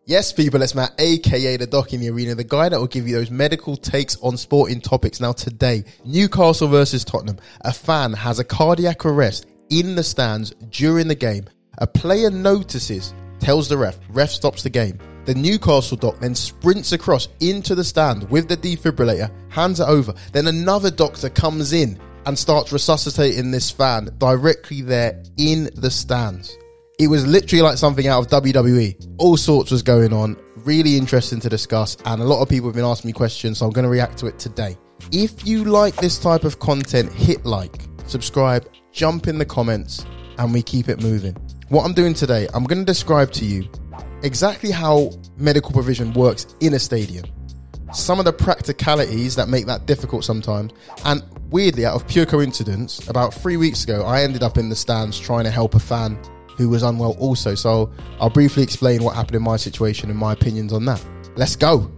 Yes, people, it's Matt, aka the Doc in the Arena, the guy that will give you those medical takes on sporting topics. Now today, Newcastle versus Tottenham. A fan has a cardiac arrest in the stands during the game. A player notices, tells the ref stops the game. The Newcastle doc then sprints across into the stand with the defibrillator, hands it over. Then another doctor comes in and starts resuscitating this fan directly there in the stands. It was literally like something out of WWE. All sorts was going on. Really interesting to discuss. And a lot of people have been asking me questions, so I'm going to react to it today. If you like this type of content, hit like, subscribe, jump in the comments, and we keep it moving. What I'm doing today, I'm going to describe to you exactly how medical provision works in a stadium. Some of the practicalities that make that difficult sometimes. And weirdly, out of pure coincidence, about 3 weeks ago, I ended up in the stands trying to help a fan who was unwell also. So I'll briefly explain what happened in my situation and my opinions on that. Let's go.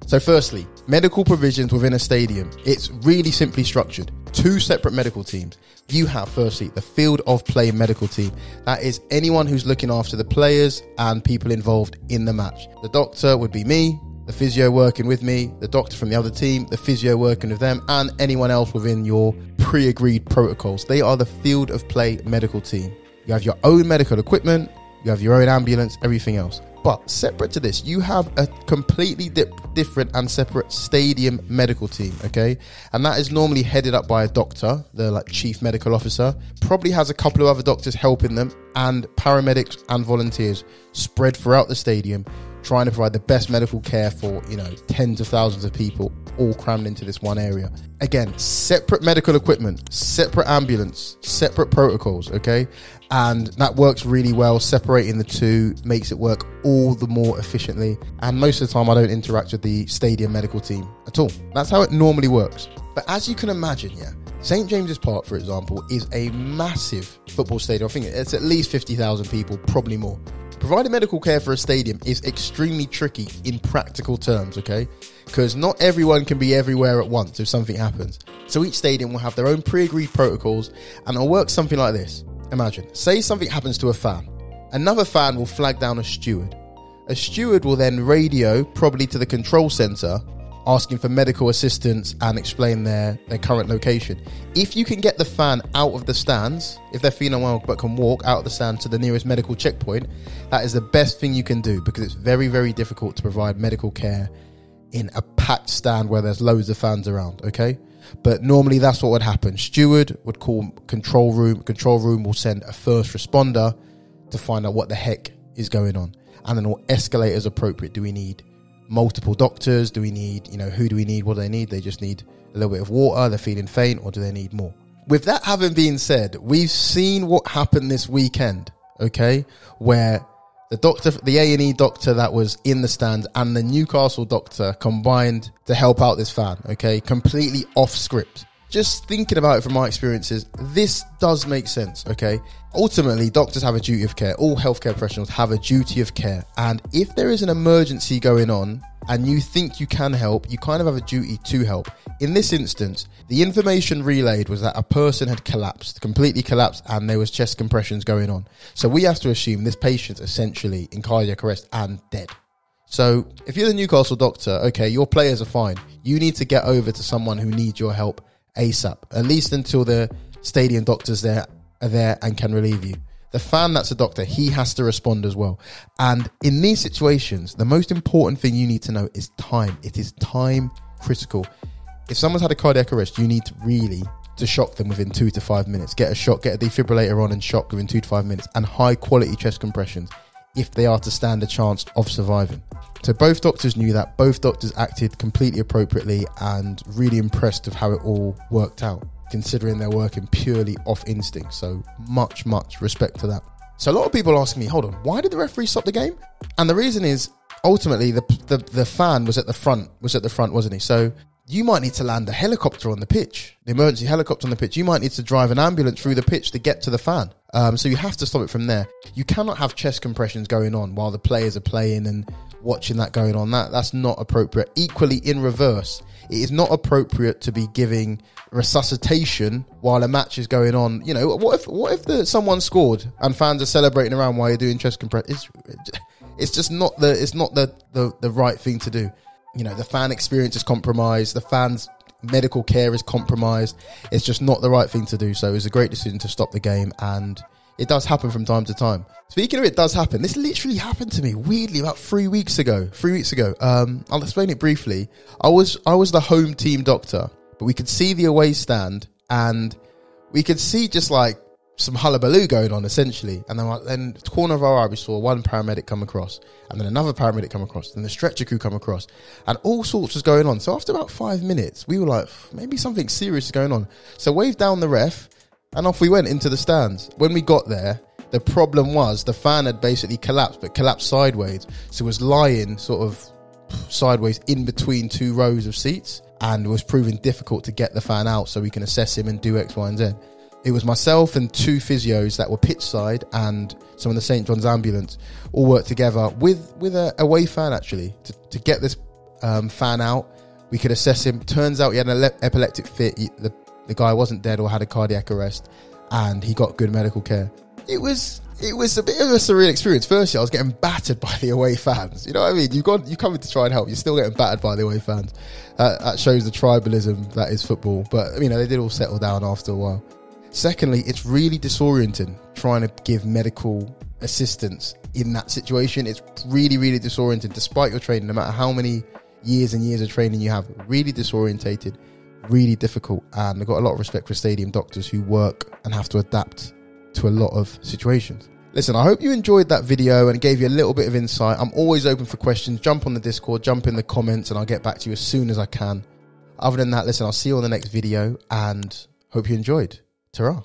So firstly, medical provisions within a stadium. It's really simply structured. 2 separate medical teams. You have, firstly, the field of play medical team. That is anyone who's looking after the players and people involved in the match. The doctor would be me, the physio working with me, the doctor from the other team, the physio working with them, and anyone else within your pre-agreed protocols. They are the field of play medical team. You have your own medical equipment, you have your own ambulance, everything else. But separate to this, you have a completely different and separate stadium medical team, okay? And that is normally headed up by a doctor, the chief medical officer, probably has a couple of other doctors helping them, and paramedics and volunteers spread throughout the stadium, trying to provide the best medical care for, tens of thousands of people all crammed into this one area. Again, separate medical equipment, separate ambulance, separate protocols, okay? And that works really well. Separating the two makes it work all the more efficiently. And most of the time, I don't interact with the stadium medical team at all. That's how it normally works. But as you can imagine, St. James's Park, for example, is a massive football stadium. I think it's at least 50,000 people, probably more. Providing medical care for a stadium is extremely tricky in practical terms, okay? Because not everyone can be everywhere at once if something happens. So each stadium will have their own pre-agreed protocols, and it'll work something like this. Imagine, say something happens to a fan. Another fan will flag down a steward. A steward will then radio, probably to the control centre, asking for medical assistance and explain their current location. If you can get the fan out of the stands, if they're feeling well but can walk out of the stand to the nearest medical checkpoint, that is the best thing you can do, because it's very, very difficult to provide medical care in a packed stand where there's loads of fans around, okay? But normally that's what would happen. Steward would call control room. Control room will send a first responder to find out what the heck is going on. And then we'll escalate as appropriate. Do we need multiple doctors? Do we need, who do we need? What do they need? They just need a little bit of water, they're feeling faint, or do they need more? With that having been said, we've seen what happened this weekend, okay? Where the doctor, the A&E doctor that was in the stand, and the Newcastle doctor combined to help out this fan, okay? Completely off script. Just thinking about it from my experiences, this does make sense, okay? Ultimately, doctors have a duty of care. All healthcare professionals have a duty of care. And if there is an emergency going on and you think you can help, you kind of have a duty to help. In this instance, the information relayed was that a person had collapsed, completely collapsed, and there was chest compressions going on. So we have to assume this patient's essentially in cardiac arrest and dead. So if you're the Newcastle doctor, okay, your players are fine. You need to get over to someone who needs your help ASAP, at least until the stadium doctors are there and can relieve you. The fan that's a doctor, he has to respond as well. And in these situations, the most important thing you need to know is time. It is time critical. If someone's had a cardiac arrest, you need to shock them within 2 to 5 minutes. Get a shock, get a defibrillator on and shock within 2 to 5 minutes, and high quality chest compressions if they are to stand a chance of surviving. So both doctors knew that. Both doctors acted completely appropriately, and really impressed with how it all worked out, considering they're working purely off instinct. So much respect to that. So a lot of people ask me, hold on, why did the referee stop the game? And the reason is, ultimately, the fan was at the front, wasn't he? So you might need to land a helicopter on the pitch, the emergency helicopter on the pitch. You might need to drive an ambulance through the pitch to get to the fan. So you have to stop it from there. You cannot have chest compressions going on while the players are playing and watching that going on. That's not appropriate. Equally, in reverse, it is not appropriate to be giving resuscitation while a match is going on. What if someone scored and fans are celebrating around while you're doing chest compressions? It's just not the right thing to do. You know, the fan experience is compromised. The fans' medical care is compromised. It's just not the right thing to do. So it was a great decision to stop the game, and it does happen from time to time. Speaking of it does happen, this literally happened to me weirdly about 3 weeks ago. I'll explain it briefly. I was the home team doctor, but we could see the away stand, and we could see just like some hullabaloo going on essentially. And then the corner of our eye, we saw one paramedic come across, and then another paramedic come across, and the stretcher crew come across, and all sorts was going on. So after about 5 minutes, we were like, maybe something serious is going on. So waved down the ref, and off we went into the stands. When we got there, the problem was the fan had basically collapsed, but collapsed sideways. So it was lying sort of sideways in between 2 rows of seats, and it was proving difficult to get the fan out so we can assess him and do X, Y, and Z. It was myself and 2 physios that were pitch side and some of the St. John's ambulance all worked together with a away fan actually to get this fan out. We could assess him. Turns out he had an epileptic fit. The guy wasn't dead or had a cardiac arrest, and he got good medical care. It was a bit of a surreal experience. Firstly, I was getting battered by the away fans. You know what I mean? You come in to try and help. You're still getting battered by the away fans. That shows the tribalism that is football. But, you know, they did all settle down after a while. Secondly, it's really disorienting trying to give medical assistance in that situation. It's really, really disorienting despite your training, no matter how many years and years of training you have. Really disorientated, really difficult. And I've got a lot of respect for stadium doctors who work and have to adapt to a lot of situations. Listen, I hope you enjoyed that video and it gave you a little bit of insight. I'm always open for questions. Jump on the Discord, jump in the comments, and I'll get back to you as soon as I can. Other than that, listen, I'll see you on the next video and hope you enjoyed. Ta-ra.